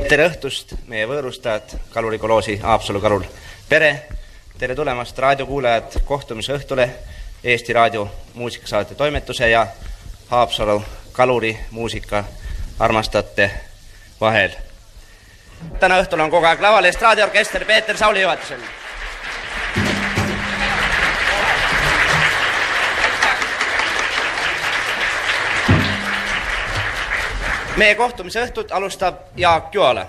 Tere õhtust meie võõrustajad Kaluri koloosi Haapsalu Kalul pere. Tere tulemast raadiokuulajad kohtumise õhtule Eesti Raadio muusikasaate toimetuse ja Haapsalu Kaluri muusika armastajate vahel. Täna õhtul on kogu aeg laval estraadiorkester Peeter Sauli juhatusel. Meie kohtumise õhtut alustab Jaak Juala.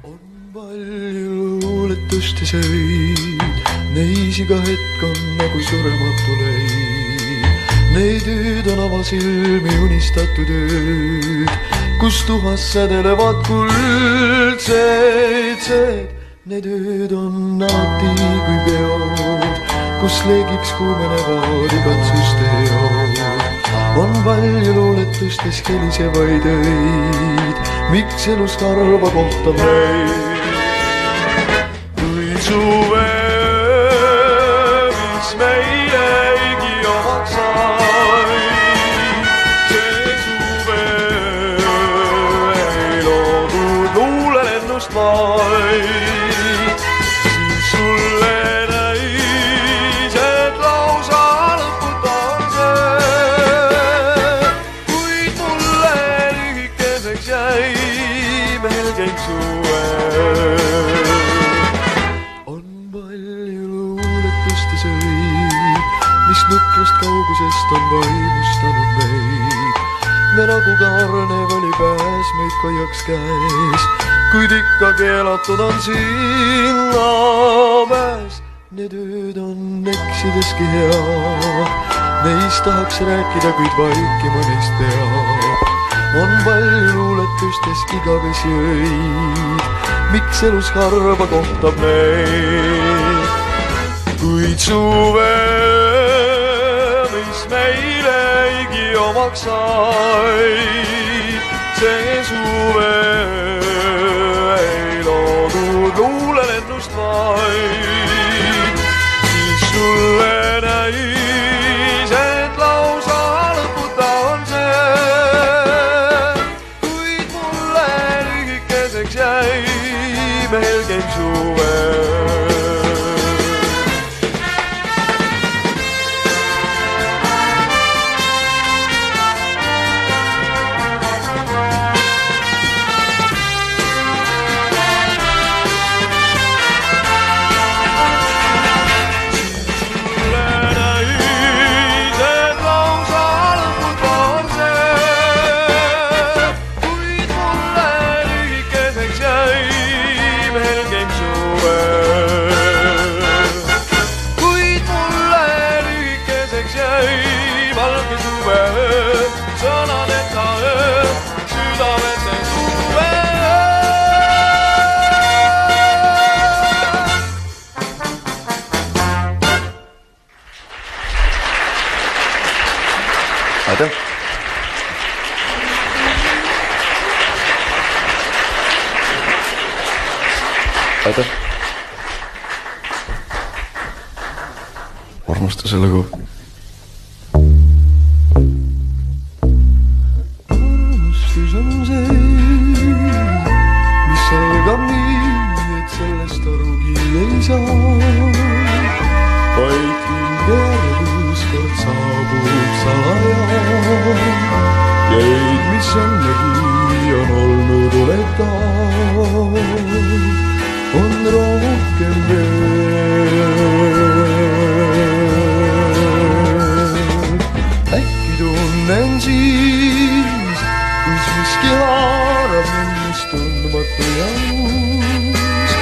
On palju luuletust ja söid, neis iga hetk on nagu surematu leid. Neid ööd on avasilmi unistatud ööd, kus tuhas sädelevad kuldseid. Need ööd on alati kui peod, kus leegiks kuumenevad igatsusteod. On palju luuletustes helisevaid öid, miks elus harva kohtab neid. Kui suve, mis meilegi omaks sai, see suve ei loodud luulelennust vaid. Kaugusest on vaimustanud meid. Me nagu karnev oli pääs meid kaiaks käes, kuid ikka keelatud on sinna pääs. Need ööd on eksideski hea, neist tahaks rääkida, kuid vaikima neist peab. On palju luuletustes igavesi öid, miks elus harva kohtab neid. Kuid suve meilegi omaks sai, see suve ei loodud luulelennust vaid. Siis sulle näis, et lausa lõputa on see, kuid mulle lühikeseks jäi meelgeim suve. Aitäh! Aitäh! Armastuse lugu. Armastus on see, mis algab nii, et sellest arugi ei saa. Vaid järgus kord saabub salaja. Jäid, mis ennegi on olnud oletav, on rohkem veel. Äkki tunnen siis, kus miski haarab minnust tundmatu ja uus,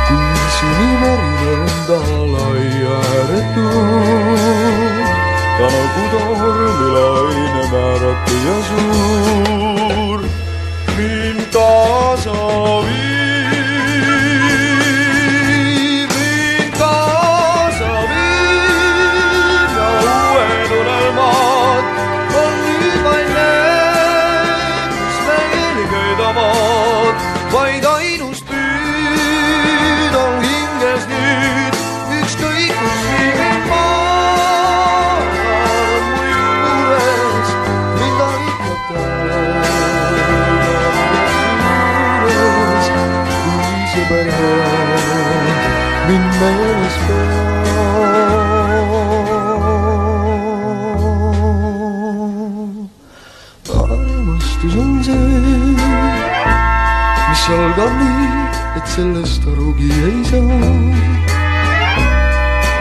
kui sinimärin on talaia ääretud. Ta nagu tormilaine määratu ja suur, mind kaasa viib, ja uued unelmad on nüüd vaid need, mis meil köidavad, vaid ainus püüd on hinges nüüd, ükskõik kus viib maa. meeles pea. Armastus on see, mis algab nii, et sellest arugi ei saa.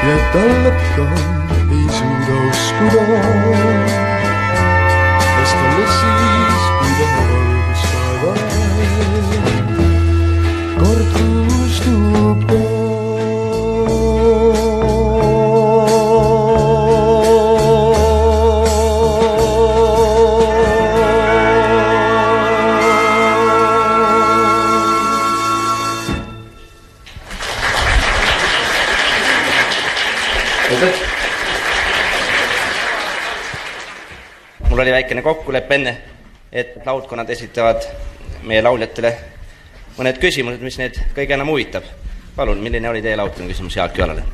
Ja tal lõpp ka ei suuda uskuda. Kas talle siis, kui taha valgust taeva, kord kustub ka. Mul oli väikene kokkulepe enne, et laudkonnad esitavad meie lauljatele mõned küsimused, mis neid kõige enam huvitab. Palun, milline oli teie laudkonna küsimus Jaak Joalale?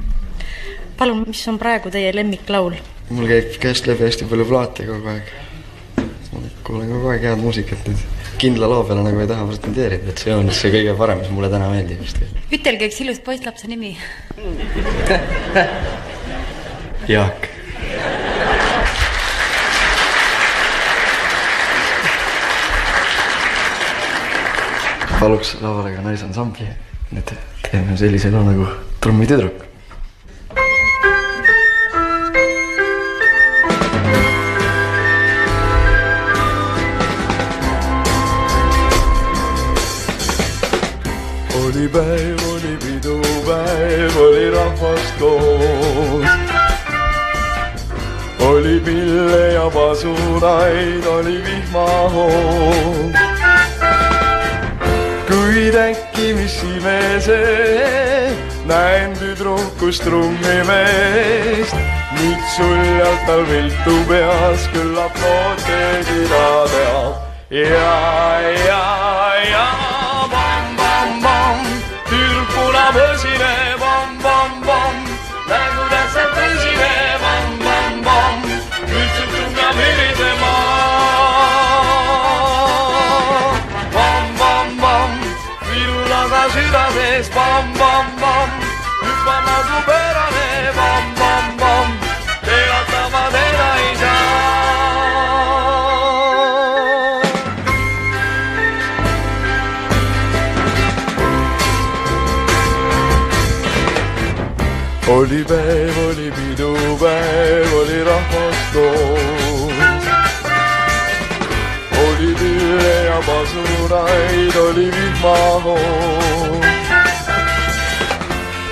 Palun, mis on praegu teie lemmiklaul? Mul käib käest läbi hästi palju plaate kogu aeg. Kuulen kogu aeg head muusikat nüüd. Kindla loo peale nagu ei taha pretendeerida, et see on see kõige parem, mis mulle täna meeldib. Ütelge üks ilust poistlapse nimi. Jaak. Paluks lavale ka naisansambli. Nüüd teeme sellise loo nagu Trummitüdruk. Oli päev, oli pidupäev, oli rahvast koos. Oli pille ja pasunaid, oli vihmahoog. Kuid äkki mis imese, näen tüdrukust trummimeest. Nüüd suljalt tal viltu peas, küllap noote kida teab. Ja, bam, bam, bam, tüdruk punab õsine, bam, bam, bam. Nägu tähtsalt tõsine, bam, bam, bam, üldsub tunga mirisema. Südames, bam, bam, bam, hüppab nagu pöörane, bam, bam, bam, teatama teda ei saa. Oli päev, oli pidupäev, oli rahvast koos. Oli pille ja pasunaid, oli vihmahoog.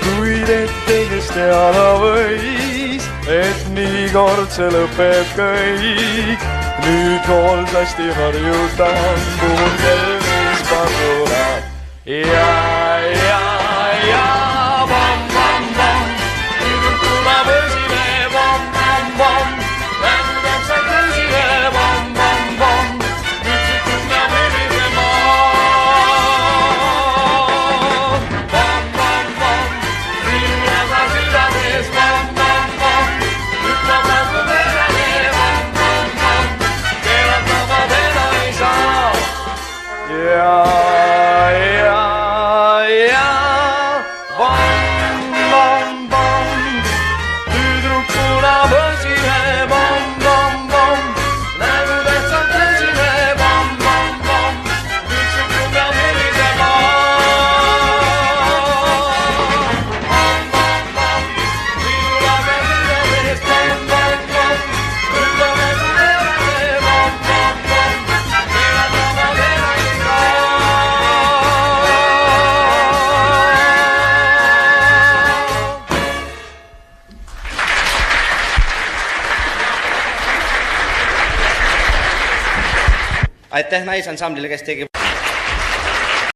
Kuid ette kes teada võis, et nii kord see lõpeb kõik. Nüüd hoolsasti harjutan, puhul kelmis pasunad. Ja, bam, bam, bam, tüdruk tuleb õsine, bam, bam, bam. Nägu tähtsalt õsine, bam, bam, bam. Aitäh naisansamblile, kes tegi